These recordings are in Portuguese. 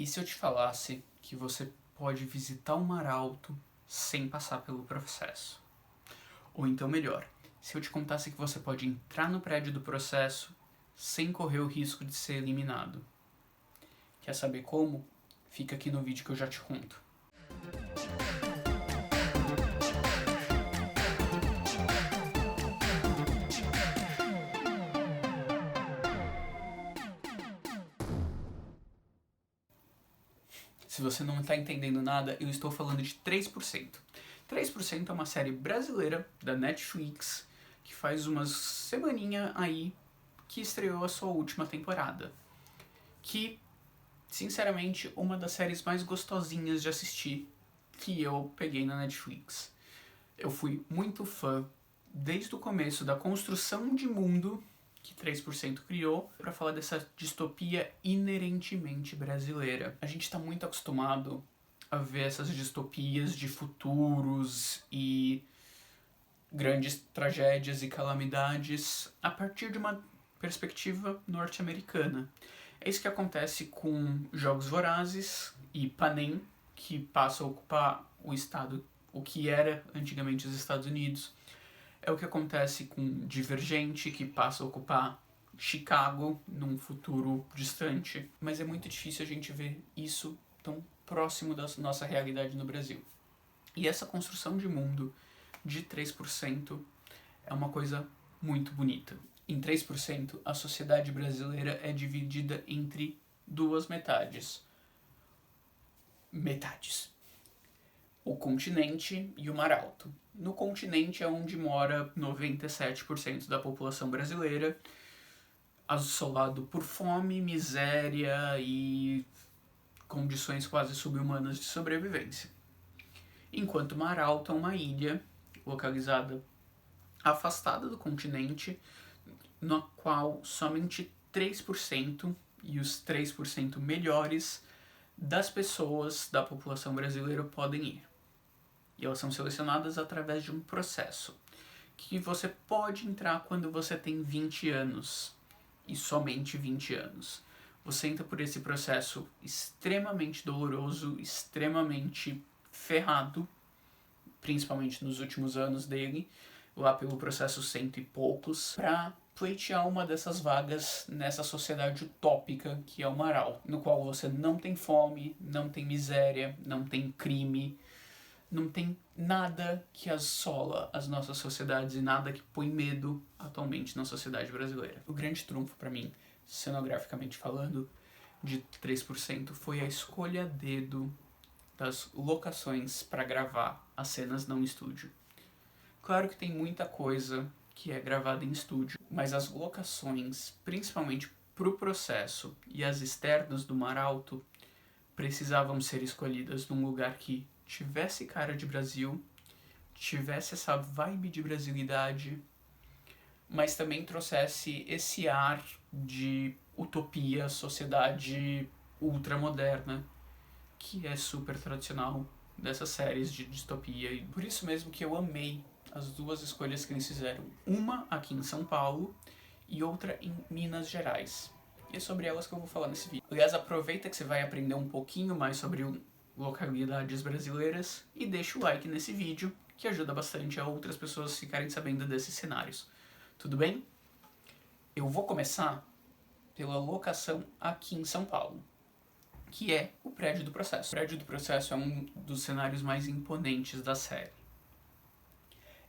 E se eu te falasse que você pode visitar o Mar Alto sem passar pelo processo? Ou então melhor, se eu te contasse que você pode entrar no prédio do processo sem correr o risco de ser eliminado? Quer saber como? Fica aqui no vídeo que eu já te conto. Se você não está entendendo nada, eu estou falando de 3%. 3% é uma série brasileira da Netflix que faz umas semaninha aí que estreou a sua última temporada. Que, sinceramente, uma das séries mais gostosinhas de assistir que eu peguei na Netflix. Eu fui muito fã desde o começo da construção de mundo que 3% criou para falar dessa distopia inerentemente brasileira. A gente está muito acostumado a ver essas distopias de futuros e grandes tragédias e calamidades a partir de uma perspectiva norte-americana. É isso que acontece com Jogos Vorazes e Panem, que passa a ocupar o estado, o que era antigamente os Estados Unidos. É o que acontece com Divergente, que passa a ocupar Chicago num futuro distante. Mas é muito difícil a gente ver isso tão próximo da nossa realidade no Brasil. E essa construção de mundo de 3% é uma coisa muito bonita. Em 3%, a sociedade brasileira é dividida entre duas metades. O continente e o Mar Alto. No continente é onde mora 97% da população brasileira, assolado por fome, miséria e condições quase subhumanas de sobrevivência. Enquanto Mar Alto é uma ilha localizada afastada do continente, na qual somente 3% e os 3% melhores das pessoas da população brasileira podem ir. E elas são selecionadas através de um processo que você pode entrar quando você tem 20 anos e somente 20 anos. Você entra por esse processo extremamente doloroso, extremamente ferrado, principalmente nos últimos anos dele, lá pelo processo 100 e poucos, para pleitear uma dessas vagas nessa sociedade utópica que é o Mar Alto, no qual você não tem fome, não tem miséria, não tem crime, não tem nada que assola as nossas sociedades e nada que põe medo atualmente na sociedade brasileira. O grande trunfo para mim, cenograficamente falando, de 3% foi a escolha a dedo das locações para gravar as cenas não em estúdio. Claro que tem muita coisa que é gravada em estúdio, mas as locações, principalmente pro processo e as externas do Mar Alto, precisavam ser escolhidas num lugar que tivesse cara de Brasil, tivesse essa vibe de brasilidade, mas também trouxesse esse ar de utopia, sociedade ultramoderna, que é super tradicional dessas séries de distopia. E por isso mesmo que eu amei as duas escolhas que eles fizeram. Uma aqui em São Paulo e outra em Minas Gerais. E é sobre elas que eu vou falar nesse vídeo. Aliás, aproveita que você vai aprender um pouquinho mais sobre localidades brasileiras e deixa o like nesse vídeo, que ajuda bastante a outras pessoas ficarem sabendo desses cenários. Tudo bem? Eu vou começar pela locação aqui em São Paulo, que é o prédio do processo. O prédio do processo é um dos cenários mais imponentes da série.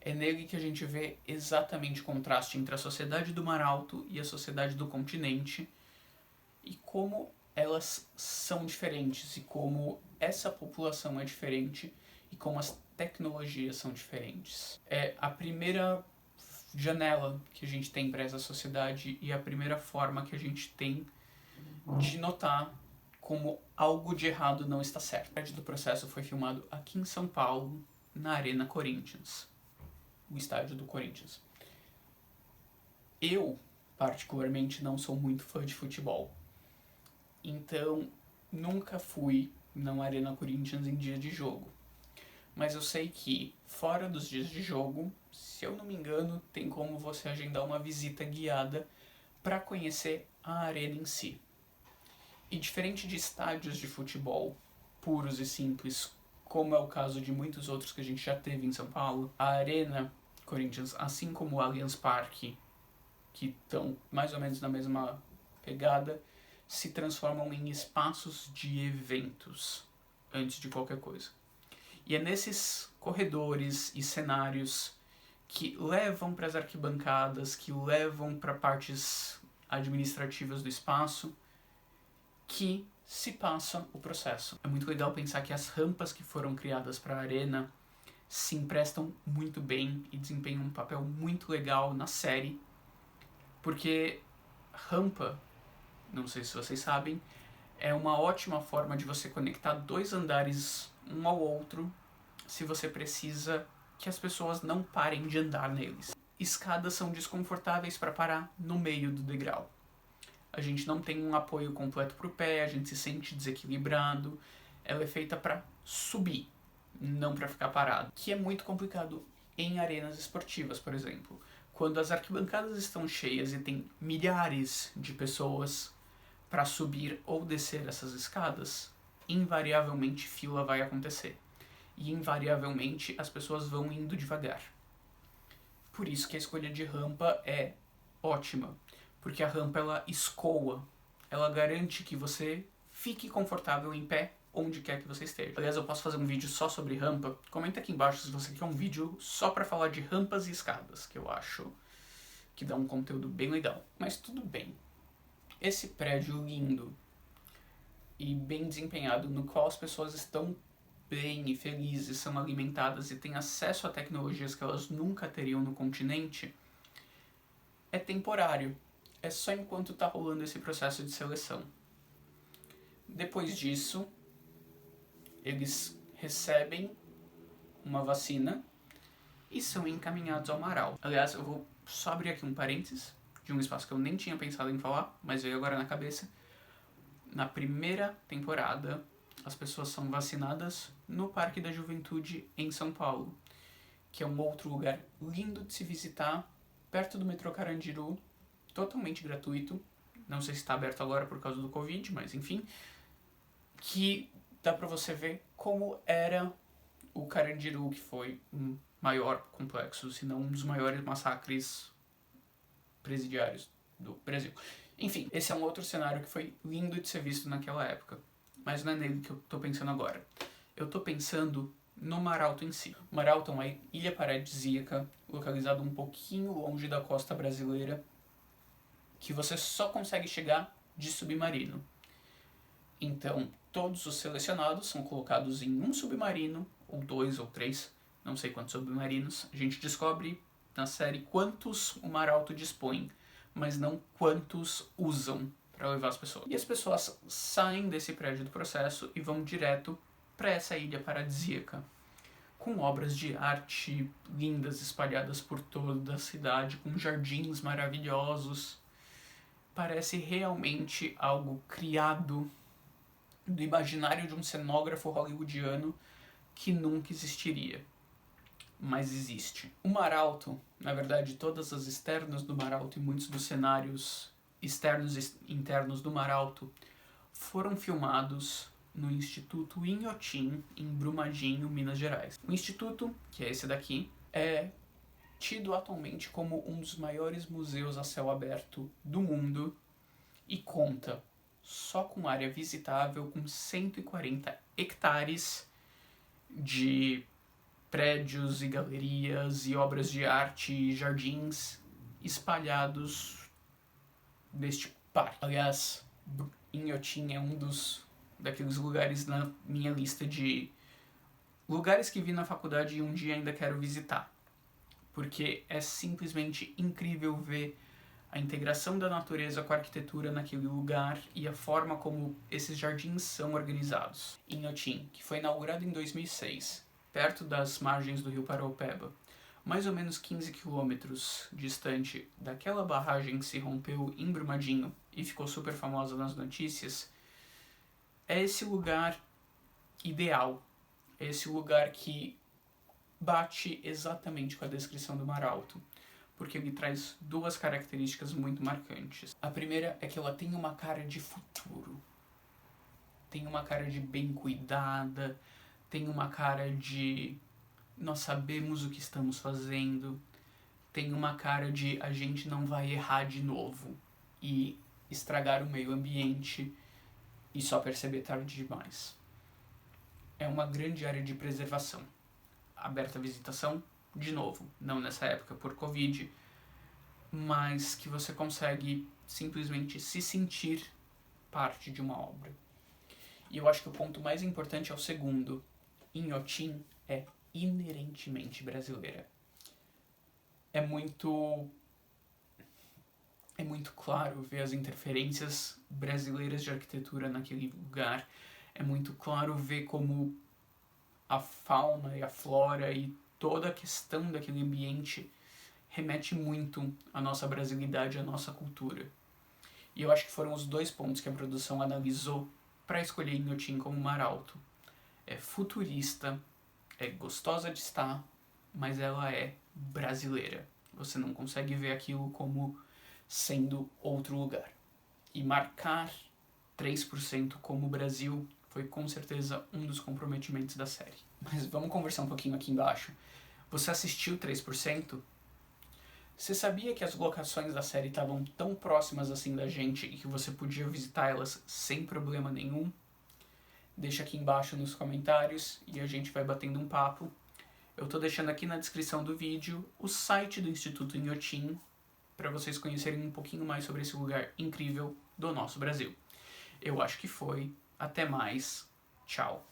É nele que a gente vê exatamente o contraste entre a sociedade do Mar Alto e a sociedade do continente, e como elas são diferentes, e como essa população é diferente, e como as tecnologias são diferentes. É a primeira janela que a gente tem para essa sociedade e a primeira forma que a gente tem de notar como algo de errado não está certo. O prédio do processo foi filmado aqui em São Paulo, na Arena Corinthians, o estádio do Corinthians. Eu, particularmente, não sou muito fã de futebol, então nunca fui na Arena Corinthians em dia de jogo. Mas eu sei que, fora dos dias de jogo, se eu não me engano, tem como você agendar uma visita guiada para conhecer a arena em si. E diferente de estádios de futebol puros e simples, como é o caso de muitos outros que a gente já teve em São Paulo, a Arena Corinthians, assim como o Allianz Parque, que estão mais ou menos na mesma pegada, se transformam em espaços de eventos antes de qualquer coisa. E é nesses corredores e cenários que levam para as arquibancadas, que levam para partes administrativas do espaço, que se passa o processo. É muito legal pensar que as rampas que foram criadas para a arena se emprestam muito bem e desempenham um papel muito legal na série, porque rampa, não sei se vocês sabem, é uma ótima forma de você conectar dois andares um ao outro se você precisa que as pessoas não parem de andar neles. Escadas são desconfortáveis para parar no meio do degrau. A gente não tem um apoio completo para o pé, a gente se sente desequilibrado. Ela é feita para subir, não para ficar parado. Que é muito complicado em arenas esportivas, por exemplo. Quando as arquibancadas estão cheias e tem milhares de pessoas para subir ou descer essas escadas, invariavelmente fila vai acontecer. E invariavelmente as pessoas vão indo devagar. Por isso que a escolha de rampa é ótima, porque a rampa ela escoa, ela garante que você fique confortável em pé onde quer que você esteja. Aliás, eu posso fazer um vídeo só sobre rampa. Comenta aqui embaixo se você quer um vídeo só para falar de rampas e escadas, que eu acho que dá um conteúdo bem legal. Mas tudo bem. Esse prédio lindo e bem desempenhado, no qual as pessoas estão bem e felizes, são alimentadas e têm acesso a tecnologias que elas nunca teriam no continente, é temporário. É só enquanto está rolando esse processo de seleção. Depois disso, eles recebem uma vacina e são encaminhados ao Marau. Aliás, eu vou só abrir aqui um parênteses de um espaço que eu nem tinha pensado em falar, mas veio agora na cabeça. Na primeira temporada, as pessoas são vacinadas no Parque da Juventude em São Paulo, que é um outro lugar lindo de se visitar, perto do metrô Carandiru, totalmente gratuito. Não sei se está aberto agora por causa do Covid, mas enfim, que dá para você ver como era o Carandiru, que foi o maior complexo, se não um dos maiores massacres presidiários do Brasil. Enfim, esse é um outro cenário que foi lindo de ser visto naquela época, mas não é nele que eu tô pensando agora. Eu tô pensando no Maralto em si. Maralto é uma ilha paradisíaca, localizada um pouquinho longe da costa brasileira, que você só consegue chegar de submarino. Então, todos os selecionados são colocados em um submarino, ou 2 ou 3, não sei quantos submarinos. A gente descobre na série quantos o Maralto dispõe, mas não quantos usam para levar as pessoas. E as pessoas saem desse prédio do processo e vão direto para essa ilha paradisíaca, com obras de arte lindas espalhadas por toda a cidade, com jardins maravilhosos. Parece realmente algo criado do imaginário de um cenógrafo hollywoodiano que nunca existiria, mas existe. O Maralto, na verdade, todas as externas do Maralto e muitos dos cenários externos e internos do Maralto foram filmados no Instituto Inhotim, em Brumadinho, Minas Gerais. O instituto, que é esse daqui, é tido atualmente como um dos maiores museus a céu aberto do mundo e conta só com área visitável com 140 hectares de prédios e galerias e obras de arte e jardins espalhados neste parque. Aliás, Inhotim é um daqueles lugares na minha lista de lugares que vi na faculdade e um dia ainda quero visitar, porque é simplesmente incrível ver a integração da natureza com a arquitetura naquele lugar e a forma como esses jardins são organizados. Inhotim, que foi inaugurado em 2006, perto das margens do rio Paraopeba, mais ou menos 15 quilômetros distante daquela barragem que se rompeu em Brumadinho e ficou super famosa nas notícias, é esse lugar ideal, é esse lugar que bate exatamente com a descrição do Maralto, porque ele traz duas características muito marcantes. A primeira é que ela tem uma cara de futuro. tem uma cara de bem cuidada, tem uma cara de nós sabemos o que estamos fazendo, tem uma cara de a gente não vai errar de novo e estragar o meio ambiente e só perceber tarde demais. É uma grande área de preservação. Aberta à visitação, de novo, não nessa época por Covid, mas que você consegue simplesmente se sentir parte de uma obra. E eu acho que o ponto mais importante é o segundo. Inhotim é inerentemente brasileira. É muito claro ver as interferências brasileiras de arquitetura naquele lugar. É muito claro ver como a fauna e a flora e toda a questão daquele ambiente remete muito à nossa brasilidade, à nossa cultura. E eu acho que foram os dois pontos que a produção analisou para escolher Inhotim como mar alto. É futurista, é gostosa de estar, mas ela é brasileira. Você não consegue ver aquilo como sendo outro lugar. E marcar 3% como Brasil foi com certeza um dos comprometimentos da série. Mas vamos conversar um pouquinho aqui embaixo. Você assistiu 3%? Você sabia que as locações da série estavam tão próximas assim da gente e que você podia visitar elas sem problema nenhum? Deixa aqui embaixo nos comentários e a gente vai batendo um papo. Eu tô deixando aqui na descrição do vídeo o site do Instituto Inhotim para vocês conhecerem um pouquinho mais sobre esse lugar incrível do nosso Brasil. Eu acho que foi. Até mais. Tchau.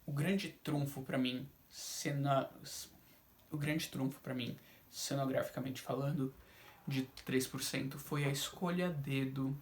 O grande trunfo para mim, cenograficamente falando, de 3% foi a escolha a dedo